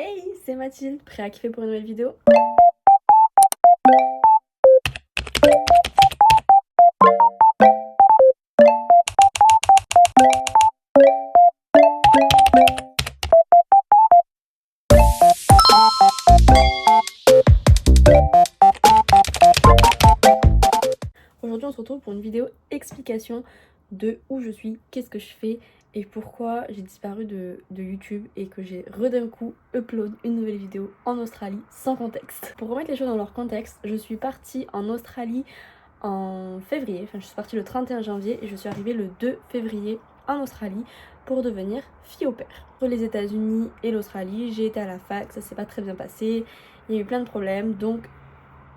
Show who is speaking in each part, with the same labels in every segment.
Speaker 1: Hey, c'est Mathilde, prêt à kiffer pour une nouvelle vidéo? Aujourd'hui on se retrouve pour une vidéo explication de où je suis, qu'est-ce que je fais et pourquoi j'ai disparu de YouTube et que j'ai d'un coup upload une nouvelle vidéo en Australie sans contexte. Pour remettre les choses dans leur contexte, je suis partie en Australie en février, je suis partie le 31 janvier et je suis arrivée le 2 février en Australie pour devenir fille au pair. Entre les États-Unis et l'Australie, j'ai été à la fac, ça s'est pas très bien passé, il y a eu plein de problèmes, donc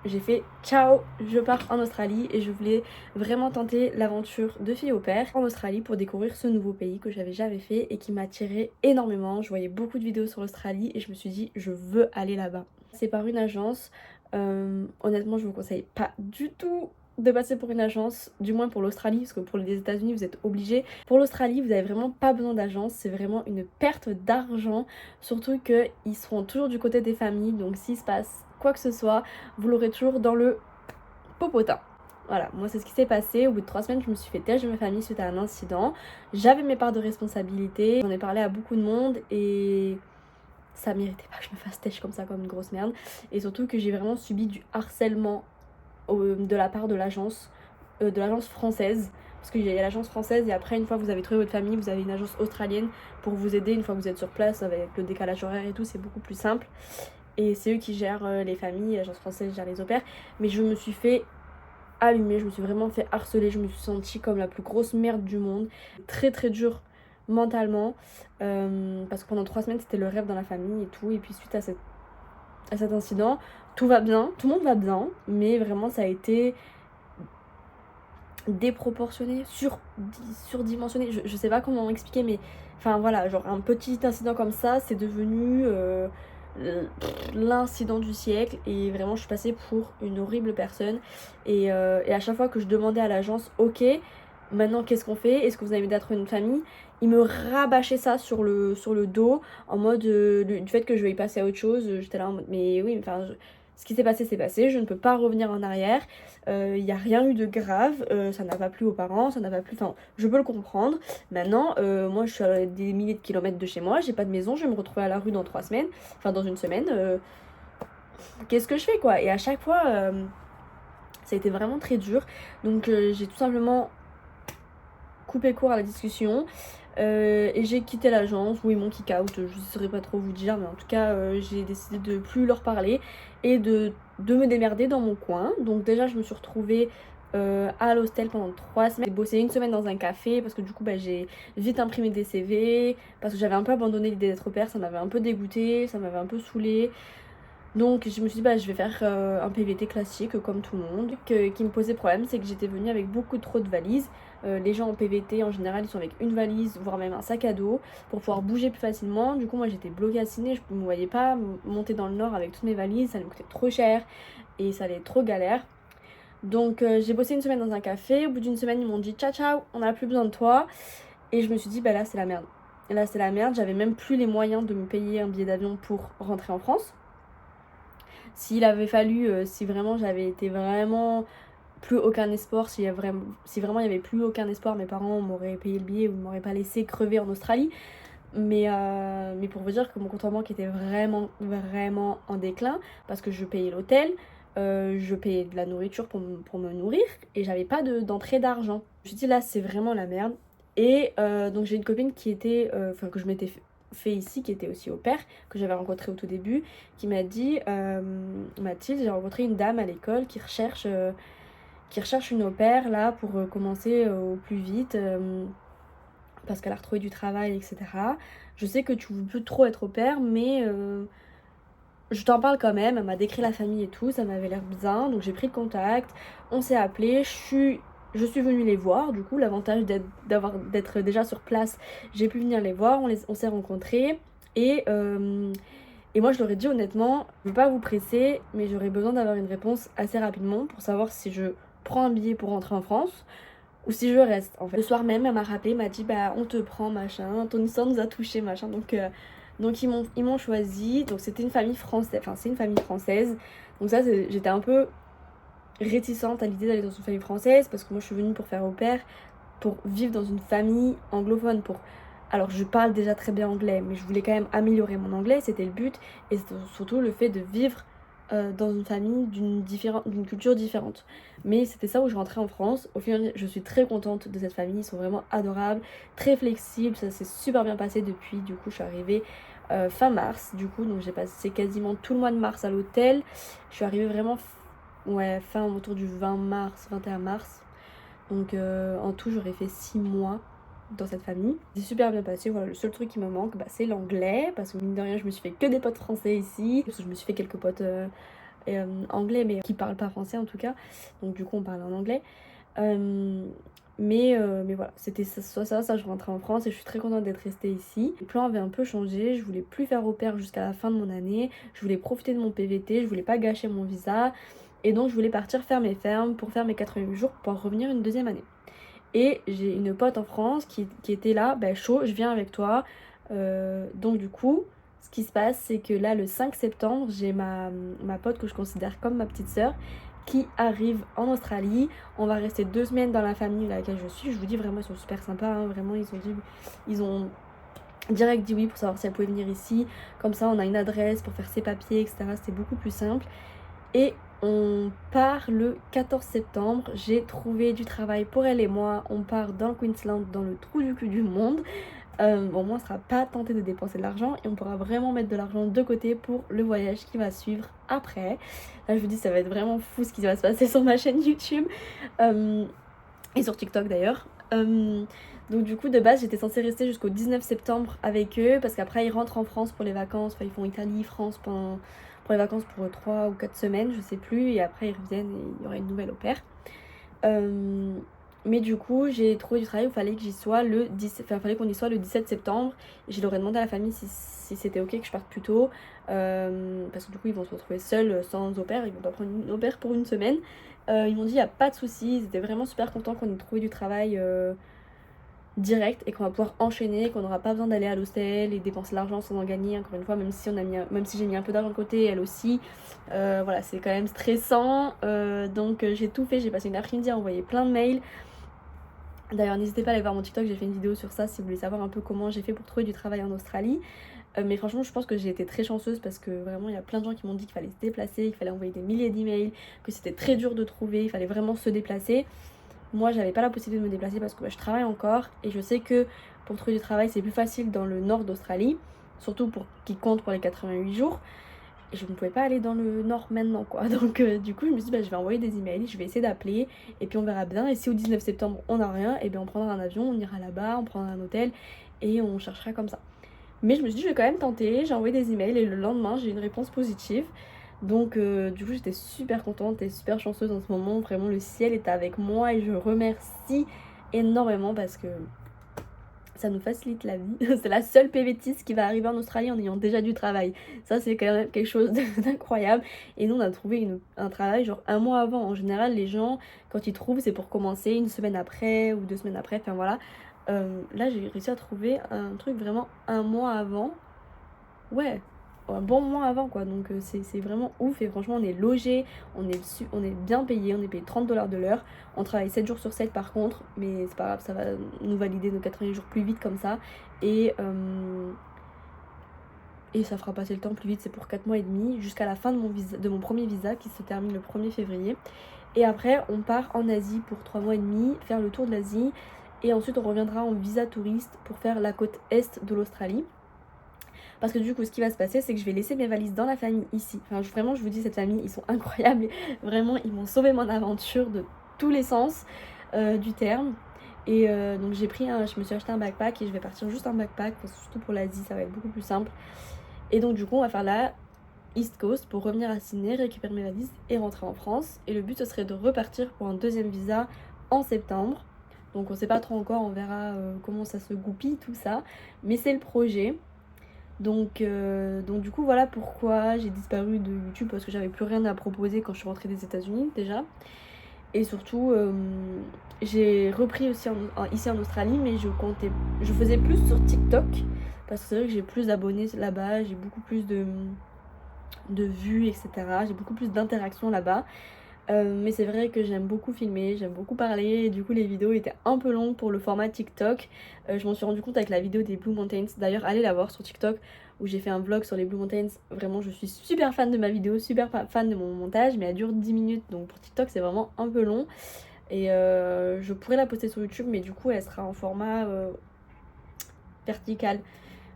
Speaker 1: j'ai fait ciao, je pars en Australie et je voulais vraiment tenter l'aventure de fille au pair en Australie pour découvrir ce nouveau pays que j'avais jamais fait et qui m'attirait énormément. Je voyais beaucoup de vidéos sur l'Australie et je me suis dit je veux aller là-bas. C'est par une agence, honnêtement je vous conseille pas du tout de passer pour une agence, du moins pour l'Australie, parce que pour les États-Unis vous êtes obligés. Pour l'Australie vous avez vraiment pas besoin d'agence, c'est vraiment une perte d'argent, surtout qu'ils seront toujours du côté des familles, donc s'il se passe quoi que ce soit, vous l'aurez toujours dans le popotin. Voilà, moi c'est ce qui s'est passé. Au bout de 3 semaines, je me suis fait têche de ma famille suite à un incident. J'avais mes parts de responsabilité, j'en ai parlé à beaucoup de monde et ça méritait pas que je me fasse têche comme ça, comme une grosse merde. Et surtout que j'ai vraiment subi du harcèlement de la part de l'agence française. Parce qu'il y a l'agence française et après, une fois que vous avez trouvé votre famille, vous avez une agence australienne pour vous aider une fois que vous êtes sur place avec le décalage horaire et tout, c'est beaucoup plus simple. Et c'est eux qui gèrent les familles, l'agence française gère les au pairs. Mais je me suis fait allumer, je me suis vraiment fait harceler, je me suis sentie comme la plus grosse merde du monde. Très très dur mentalement, parce que pendant 3 semaines c'était le rêve dans la famille et tout. Et puis suite à cet incident, tout va bien, tout le monde va bien, mais vraiment ça a été déproportionné, surdimensionné, je sais pas comment expliquer, mais enfin voilà, genre un petit incident comme ça, c'est devenu l'incident du siècle et vraiment je suis passée pour une horrible personne et à chaque fois que je demandais à l'agence ok maintenant qu'est-ce qu'on fait, est-ce que vous avez d'être une famille, ils me rabâchaient ça sur le dos en mode du fait que je vais y passer à autre chose. J'étais là en mode mais oui enfin ce qui s'est passé c'est passé, je ne peux pas revenir en arrière, il n'y a rien eu de grave, ça n'a pas plu aux parents, ça n'a pas plu, enfin je peux le comprendre. Maintenant moi je suis à des milliers de kilomètres de chez moi, j'ai pas de maison, je vais me retrouver à la rue dans 3 semaines, enfin dans une semaine, qu'est-ce que je fais quoi. Et à chaque fois ça a été vraiment très dur, donc j'ai tout simplement coupé court à la discussion et j'ai quitté l'agence où ils m'ont kick out, je ne saurais pas trop vous dire, mais en tout cas j'ai décidé de plus leur parler et de me démerder dans mon coin. Donc déjà je me suis retrouvée à l'hostel pendant 3 semaines. J'ai bossé une semaine dans un café parce que du coup j'ai vite imprimé des CV, parce que j'avais un peu abandonné l'idée d'être au pair, ça m'avait un peu dégoûté, ça m'avait un peu saoulée. Donc je me suis dit je vais faire un PVT classique comme tout le monde. Ce qui me posait problème c'est que j'étais venue avec beaucoup trop de valises. Les gens en PVT en général ils sont avec une valise voire même un sac à dos pour pouvoir bouger plus facilement. Du coup moi j'étais bloquée à Sydney, je ne me voyais pas monter dans le nord avec toutes mes valises, ça me coûtait trop cher et ça allait être trop galère. Donc j'ai bossé une semaine dans un café, au bout d'une semaine ils m'ont dit ciao ciao on n'a plus besoin de toi. Et je me suis dit là c'est la merde. Et là c'est la merde, j'avais même plus les moyens de me payer un billet d'avion pour rentrer en France. S'il avait fallu, si vraiment j'avais été vraiment plus aucun espoir, si vraiment il n'y avait plus aucun espoir, mes parents m'auraient payé le billet ou ne m'auraient pas laissé crever en Australie. Mais pour vous dire que mon compte en banque était vraiment en déclin parce que je payais l'hôtel, je payais de la nourriture pour me nourrir et j'avais pas d'entrée d'argent. Je me suis dit là c'est vraiment la merde. Et donc j'ai une copine qui était, que je m'étais fait ici, qui était aussi au pair, que j'avais rencontré au tout début, qui m'a dit Mathilde, j'ai rencontré une dame à l'école qui recherche une au pair là pour commencer au plus vite. Parce qu'elle a retrouvé du travail, etc. Je sais que tu veux plus trop être au pair, mais je t'en parle quand même. Elle m'a décrit la famille et tout, ça m'avait l'air bien, donc j'ai pris le contact, on s'est appelé, je suis venue les voir. Du coup, l'avantage d'être déjà sur place, j'ai pu venir les voir, on s'est rencontrés et moi je leur ai dit honnêtement, je veux pas vous presser, mais j'aurais besoin d'avoir une réponse assez rapidement pour savoir si je prends un billet pour rentrer en France ou si je reste en fait. Le soir même elle m'a rappelé, m'a dit on te prend machin, ton histoire nous a touché machin, donc Donc ils m'ont choisi, donc c'était une famille française, enfin c'est une famille française. Donc ça j'étais un peu réticente à l'idée d'aller dans une famille française parce que moi je suis venue pour faire au pair, pour vivre dans une famille anglophone, pour... Alors je parle déjà très bien anglais, mais je voulais quand même améliorer mon anglais, c'était le but, et c'était surtout le fait de vivre dans une famille d'une culture différente. Mais c'était ça où je rentrais en France. Au final, je suis très contente de cette famille, ils sont vraiment adorables, très flexibles, ça s'est super bien passé depuis. Du coup, je suis arrivée fin mars, du coup, donc j'ai passé quasiment tout le mois de mars à l'hôtel. Je suis arrivée vraiment, fin autour du 20 mars, 21 mars. Donc en tout, j'aurais fait 6 mois dans cette famille. C'est super bien passé, voilà, le seul truc qui me manque, c'est l'anglais, parce que mine de rien, je me suis fait que des potes français ici, parce que je me suis fait quelques potes anglais, mais qui parlent pas français en tout cas, donc du coup on parle en anglais. Mais voilà, c'était ça, je rentrais en France et je suis très contente d'être restée ici. Les plans avaient un peu changé, je voulais plus faire au pair jusqu'à la fin de mon année, je voulais profiter de mon PVT, je voulais pas gâcher mon visa, et donc je voulais partir faire mes fermes pour faire mes 88 jours pour revenir une deuxième année. Et j'ai une pote en France qui était là, chaud, je viens avec toi. Donc du coup, ce qui se passe, c'est que là, le 5 septembre, j'ai ma pote que je considère comme ma petite sœur qui arrive en Australie. On va rester 2 semaines dans la famille dans laquelle je suis. Je vous dis vraiment, ils sont super sympas, hein. Vraiment, ils ont direct dit oui pour savoir si elle pouvait venir ici. Comme ça, on a une adresse pour faire ses papiers, etc. C'était beaucoup plus simple. Et on part le 14 septembre, j'ai trouvé du travail pour elle et moi, on part dans le Queensland, dans le trou du cul du monde. Bon, moi on sera pas tenté de dépenser de l'argent et on pourra vraiment mettre de l'argent de côté pour le voyage qui va suivre après. Là je vous dis, ça va être vraiment fou ce qui va se passer sur ma chaîne YouTube et sur TikTok d'ailleurs. Donc du coup de base j'étais censée rester jusqu'au 19 septembre avec eux parce qu'après ils rentrent en France pour les vacances, enfin ils font Italie, France pour les vacances pour 3 ou 4 semaines, je sais plus, et après ils reviennent et il y aura une nouvelle au pair. Mais du coup j'ai trouvé du travail où il fallait que j'y sois le 17, enfin fallait qu'on y soit le 17 septembre, et je leur ai demandé à la famille si c'était ok que je parte plus tôt, parce que du coup ils vont se retrouver seuls sans au pair, ils vont pas prendre une au pair pour une semaine. Ils m'ont dit il n'y a pas de soucis, ils étaient vraiment super contents qu'on ait trouvé du travail direct et qu'on va pouvoir enchaîner, qu'on n'aura pas besoin d'aller à l'hostel et dépenser l'argent sans en gagner, encore une fois, même si j'ai mis un peu d'argent de côté, elle aussi. Voilà, c'est quand même stressant, donc j'ai tout fait, j'ai passé une après-midi à envoyer plein de mails. D'ailleurs n'hésitez pas à aller voir mon TikTok, j'ai fait une vidéo sur ça si vous voulez savoir un peu comment j'ai fait pour trouver du travail en Australie. Mais franchement je pense que j'ai été très chanceuse parce que vraiment il y a plein de gens qui m'ont dit qu'il fallait se déplacer, qu'il fallait envoyer des milliers d'emails, que c'était très dur de trouver, il fallait vraiment se déplacer. Moi j'avais pas la possibilité de me déplacer parce que je travaille encore, et je sais que pour trouver du travail c'est plus facile dans le nord d'Australie, surtout pour qui compte pour les 88 jours, et je ne pouvais pas aller dans le nord maintenant quoi. Donc du coup je me suis dit je vais envoyer des emails, je vais essayer d'appeler et puis on verra bien, et si au 19 septembre on n'a rien, et bien on prendra un avion, on ira là-bas, on prendra un hôtel et on cherchera comme ça. Mais je me suis dit je vais quand même tenter, j'ai envoyé des emails et le lendemain j'ai eu une réponse positive. Donc du coup j'étais super contente et super chanceuse en ce moment, vraiment le ciel est avec moi et je remercie énormément parce que ça nous facilite la vie. C'est la seule PVTiste qui va arriver en Australie en ayant déjà du travail. Ça c'est quand même quelque chose d'incroyable. Et nous on a trouvé un travail genre 1 mois avant. En général les gens quand ils trouvent c'est pour commencer 1 semaine après ou 2 semaines après, enfin voilà. Là j'ai réussi à trouver un truc vraiment 1 mois avant. Ouais, un bon mois avant quoi, donc c'est vraiment ouf. Et franchement on est logé, on est bien payé, on est payé 30$ de l'heure, on travaille 7 jours sur 7 par contre, mais c'est pas grave, ça va nous valider nos 80 jours plus vite comme ça, et ça fera passer le temps plus vite. C'est pour 4 mois et demi jusqu'à la fin de mon premier visa qui se termine le 1er février, et après on part en Asie pour 3 mois et demi, faire le tour de l'Asie, et ensuite on reviendra en visa touriste pour faire la côte est de l'Australie. Parce que du coup ce qui va se passer c'est que je vais laisser mes valises dans la famille ici. Enfin vraiment je vous dis, cette famille ils sont incroyables, vraiment ils m'ont sauvé mon aventure de tous les sens du terme. Et donc je me suis acheté un backpack et je vais partir juste en backpack, surtout pour l'Asie ça va être beaucoup plus simple. Et donc du coup on va faire la East Coast pour revenir à Sydney, récupérer mes valises et rentrer en France. Et le but ce serait de repartir pour un deuxième visa en septembre. Donc on sait pas trop encore, on verra comment ça se goupille tout ça, mais c'est le projet. Donc du coup voilà pourquoi j'ai disparu de YouTube, parce que j'avais plus rien à proposer quand je suis rentrée des États-Unis déjà. Et surtout j'ai repris aussi ici en Australie, mais je faisais plus sur TikTok parce que c'est vrai que j'ai plus d'abonnés là-bas, j'ai beaucoup plus de vues, etc. J'ai beaucoup plus d'interactions là-bas. Mais c'est vrai que j'aime beaucoup filmer, j'aime beaucoup parler, et du coup les vidéos étaient un peu longues pour le format TikTok. Je m'en suis rendu compte avec la vidéo des Blue Mountains. D'ailleurs, allez la voir sur TikTok où j'ai fait un vlog sur les Blue Mountains. Vraiment, je suis super fan de ma vidéo, super fan de mon montage, mais elle dure 10 minutes, donc pour TikTok c'est vraiment un peu long. Et je pourrais la poster sur YouTube, mais du coup elle sera en format vertical.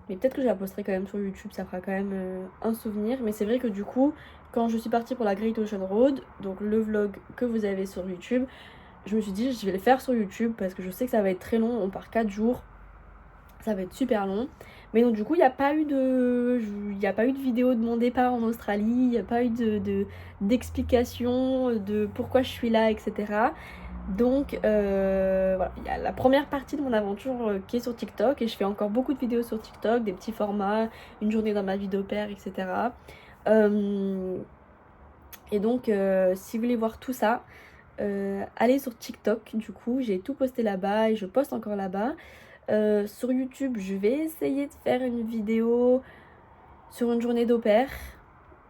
Speaker 1: Mais peut-être que je la posterai quand même sur YouTube, ça fera quand même un souvenir. Mais c'est vrai que du coup, quand je suis partie pour la Great Ocean Road, donc le vlog que vous avez sur YouTube, je me suis dit je vais le faire sur YouTube parce que je sais que ça va être très long, on part 4 jours, ça va être super long. Mais donc du coup, il n'y a pas eu de vidéo de mon départ en Australie, il n'y a pas eu d'explication de pourquoi je suis là, etc. Donc voilà, il y a la première partie de mon aventure qui est sur TikTok, et je fais encore beaucoup de vidéos sur TikTok, des petits formats, une journée dans ma vie d'au pair, etc. Et donc si vous voulez voir tout ça, allez sur TikTok. Du coup j'ai tout posté là-bas et je poste encore là-bas. Sur YouTube je vais essayer de faire une vidéo sur une journée d'au pair,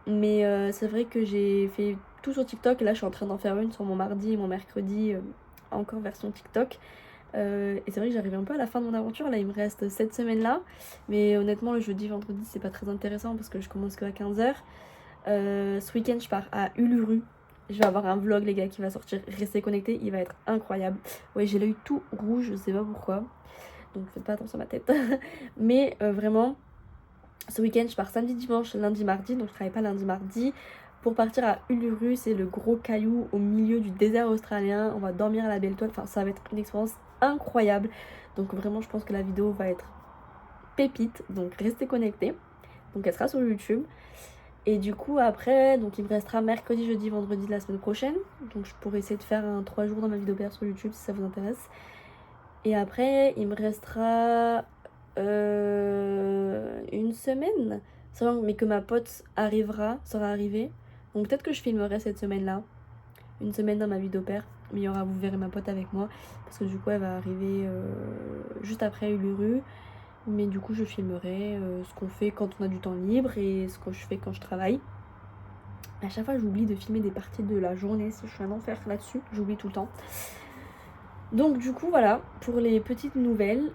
Speaker 1: mais c'est vrai que j'ai fait tout sur TikTok et là je suis en train d'en faire une sur mon mardi et mon mercredi, encore version TikTok. Et c'est vrai que j'arrive un peu à la fin de mon aventure, là il me reste cette semaine là, mais honnêtement le jeudi vendredi c'est pas très intéressant parce que je commence que à 15h. Ce week-end je pars à Uluru, je vais avoir un vlog les gars qui va sortir, restez connectés, il va être incroyable. Ouais, j'ai l'œil tout rouge, je sais pas pourquoi, donc faites pas attention à ma tête. Mais vraiment ce week-end je pars samedi, dimanche, lundi, mardi, donc je travaille pas lundi, mardi. Pour partir à Uluru, c'est le gros caillou au milieu du désert australien. On va dormir à la belle toile. Enfin, ça va être une expérience incroyable. Donc vraiment, je pense que la vidéo va être pépite. Donc restez connectés. Donc elle sera sur YouTube. Et du coup, après, donc il me restera mercredi, jeudi, vendredi de la semaine prochaine. Donc je pourrais essayer de faire un 3 jours dans ma vidéo père sur YouTube si ça vous intéresse. Et après, il me restera une semaine. Mais que ma pote sera arrivée. Donc peut-être que je filmerai cette semaine-là. Une semaine dans ma vie d'au-pair. Mais il y aura, vous verrez ma pote avec moi. Parce que du coup, elle va arriver juste après Uluru. Mais du coup, je filmerai ce qu'on fait quand on a du temps libre et ce que je fais quand je travaille. À chaque fois, j'oublie de filmer des parties de la journée. Je suis un enfer là-dessus. J'oublie tout le temps. Donc du coup voilà pour les petites nouvelles,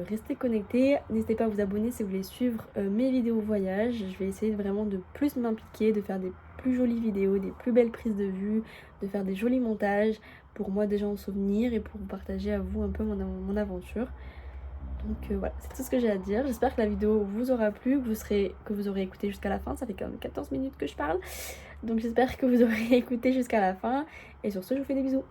Speaker 1: restez connectés, n'hésitez pas à vous abonner si vous voulez suivre mes vidéos voyage. Je vais essayer vraiment de plus m'impliquer, de faire des plus jolies vidéos, des plus belles prises de vue, de faire des jolis montages pour moi déjà en souvenir et pour vous partager à vous un peu mon aventure. Donc voilà, c'est tout ce que j'ai à dire. J'espère que la vidéo vous aura plu, que vous aurez écouté jusqu'à la fin. Ça fait quand même 14 minutes que je parle, donc j'espère que vous aurez écouté jusqu'à la fin, et sur ce je vous fais des bisous.